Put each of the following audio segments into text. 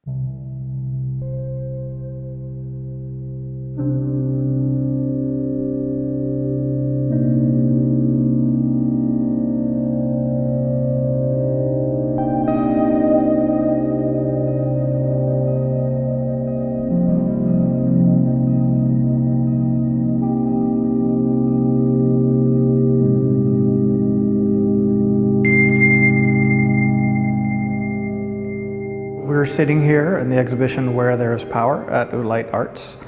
We're sitting here in the exhibition Where There Is Power at Light Arts.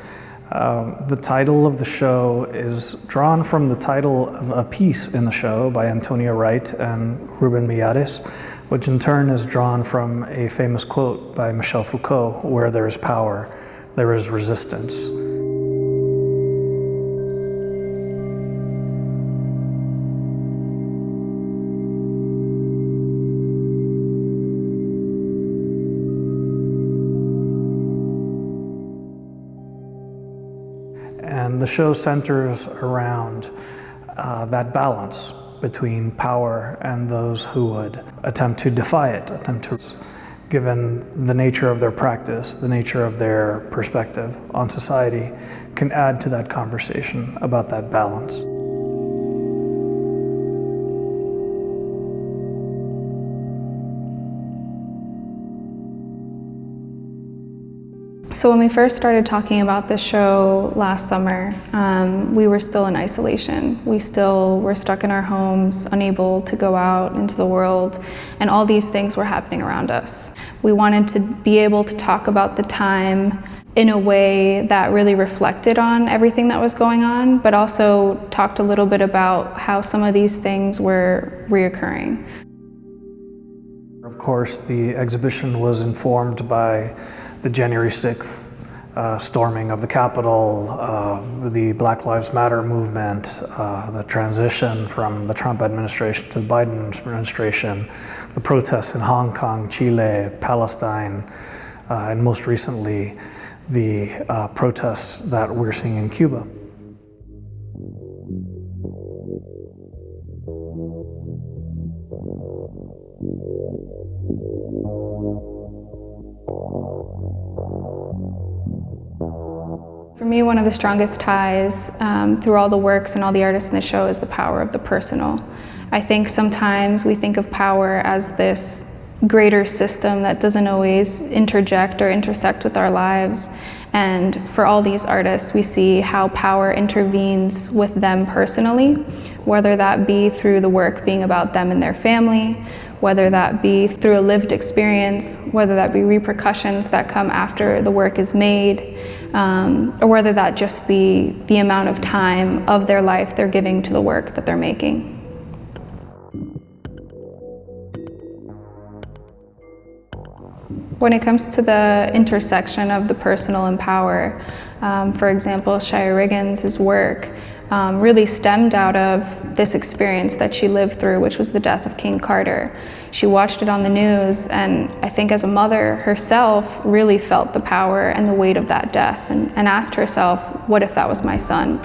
The title of the show is drawn from the title of a piece in the show by Antonia Wright and Ruben Millares, which in turn is drawn from a famous quote by Michel Foucault: "Where there is power, there is resistance." And the show centers around that balance between power and those who would attempt to defy it, given the nature of their practice, the nature of their perspective on society, can add to that conversation about that balance. So when we first started talking about this show last summer, we were still in isolation. We still were stuck in our homes, unable to go out into the world, and all these things were happening around us. We wanted to be able to talk about the time in a way that really reflected on everything that was going on, but also talked a little bit about how some of these things were reoccurring. Of course, the exhibition was informed by the January 6th storming of the Capitol, the Black Lives Matter movement, the transition from the Trump administration to the Biden administration, the protests in Hong Kong, Chile, Palestine, and most recently, the protests that we're seeing in Cuba. For me, one of the strongest ties through all the works and all the artists in the show is the power of the personal. I think sometimes we think of power as this greater system that doesn't always interject or intersect with our lives. And for all these artists, we see how power intervenes with them personally, whether that be through the work being about them and their family, whether that be through a lived experience, whether that be repercussions that come after the work is made, or whether that just be the amount of time of their life they're giving to the work that they're making. When it comes to the intersection of the personal and power, for example, Shia Regans' work really stemmed out of this experience that she lived through, which was the death of King Carter. She watched it on the news, and I think as a mother herself really felt the power and the weight of that death, and asked herself, what if that was my son?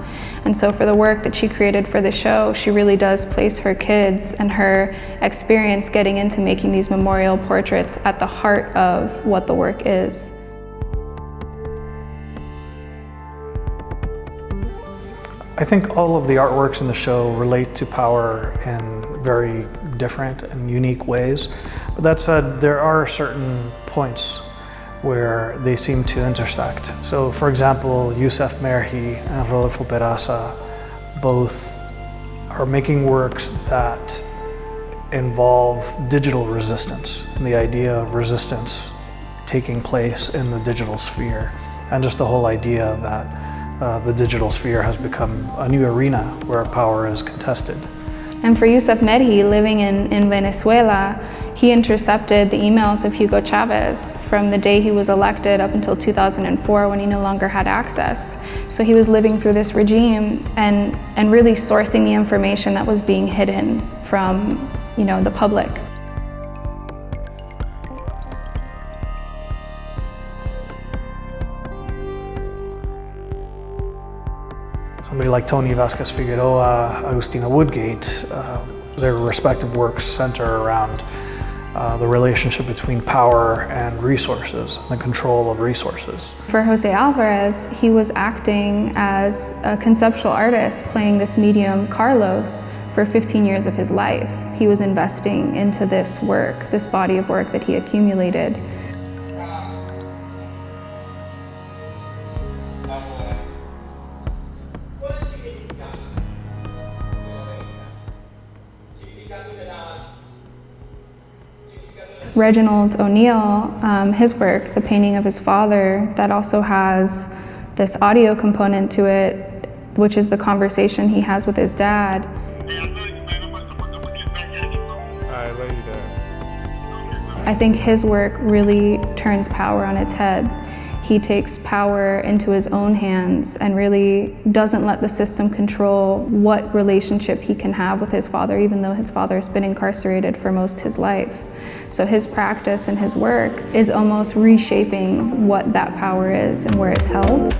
And so for the work that she created for the show, she really does place her kids and her experience getting into making these memorial portraits at the heart of what the work is. I think all of the artworks in the show relate to power in very different and unique ways. But that said, there are certain points where they seem to intersect. So for example, Yucef, Merhi, and Rodolfo Peraza both are making works that involve digital resistance and the idea of resistance taking place in the digital sphere, and just the whole idea that the digital sphere has become a new arena where power is contested. And for Yucef Merhi, living in Venezuela, he intercepted the emails of Hugo Chavez from the day he was elected up until 2004, when he no longer had access. So he was living through this regime and really sourcing the information that was being hidden from, the public. Somebody like Tony Vázquez-Figueroa, Agustina Woodgate, their respective works center around the relationship between power and resources, the control of resources. For Jose Álvarez, he was acting as a conceptual artist playing this medium Carlos for 15 years of his life. He was investing into this work, this body of work that he accumulated. Reginald O'Neill, his work, the painting of his father, that also has this audio component to it, which is the conversation he has with his dad. I think his work really turns power on its head. He takes power into his own hands and really doesn't let the system control what relationship he can have with his father, even though his father's been incarcerated for most of his life. So his practice and his work is almost reshaping what that power is and where it's held.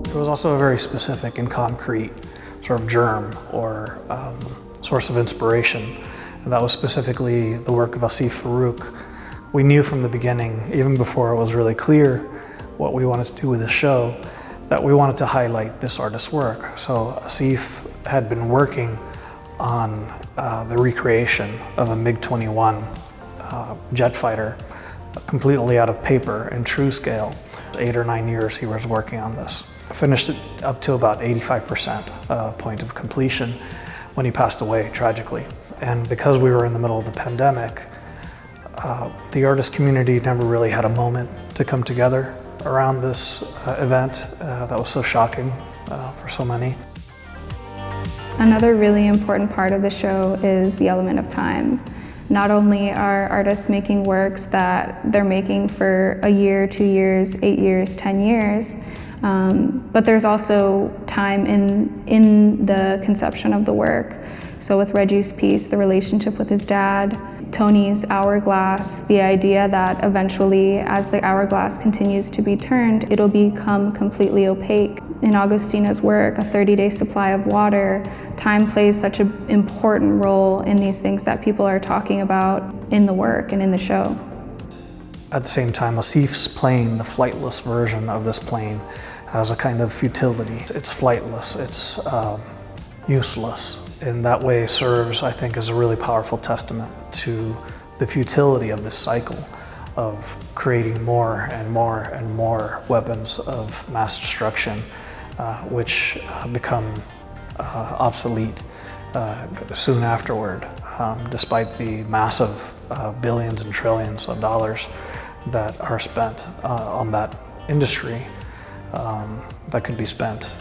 It was also a very specific and concrete sort of germ or source of inspiration. And that was specifically the work of Asif Farooq. We knew from the beginning, even before it was really clear what we wanted to do with the show, that we wanted to highlight this artist's work. So Asif had been working on the recreation of a MiG-21 jet fighter, completely out of paper in true scale. 8 or 9 years he was working on this. Finished it up to about 85% point of completion when he passed away, tragically. And because we were in the middle of the pandemic, the artist community never really had a moment to come together around this event that was so shocking for so many. Another really important part of the show is the element of time. Not only are artists making works that they're making for a year, 2 years, 8 years, 10 years, but there's also time in the conception of the work. So with Reggie's piece, the relationship with his dad, Tony's hourglass, the idea that eventually, as the hourglass continues to be turned, it'll become completely opaque. In Agustina's work, a 30-day supply of water, time plays such an important role in these things that people are talking about in the work and in the show. At the same time, Asif's plane, the flightless version of this plane, has a kind of futility. It's flightless, it's useless. In that way serves, I think, as a really powerful testament to the futility of this cycle of creating more and more and more weapons of mass destruction, which become obsolete soon afterward, despite the massive billions and trillions of dollars that are spent on that industry that could be spent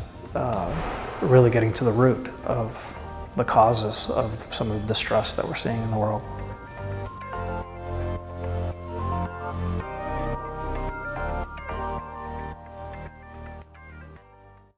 really getting to the root of the causes of some of the distress that we're seeing in the world.